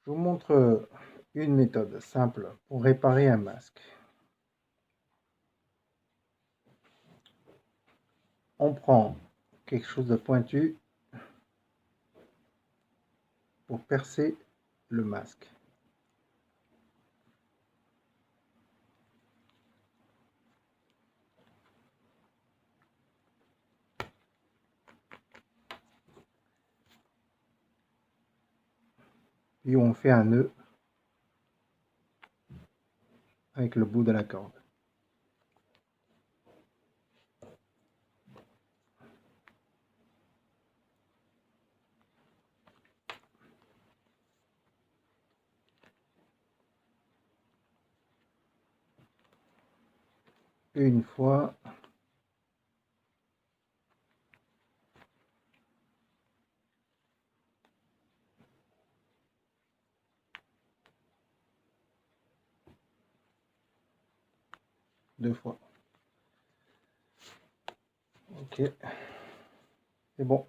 Je vous montre une méthode simple pour réparer un masque. On prend quelque chose de pointu pour percer le masque. Puis on fait un nœud avec le bout de la corde. Une fois. Deux fois. Ok. C'est bon.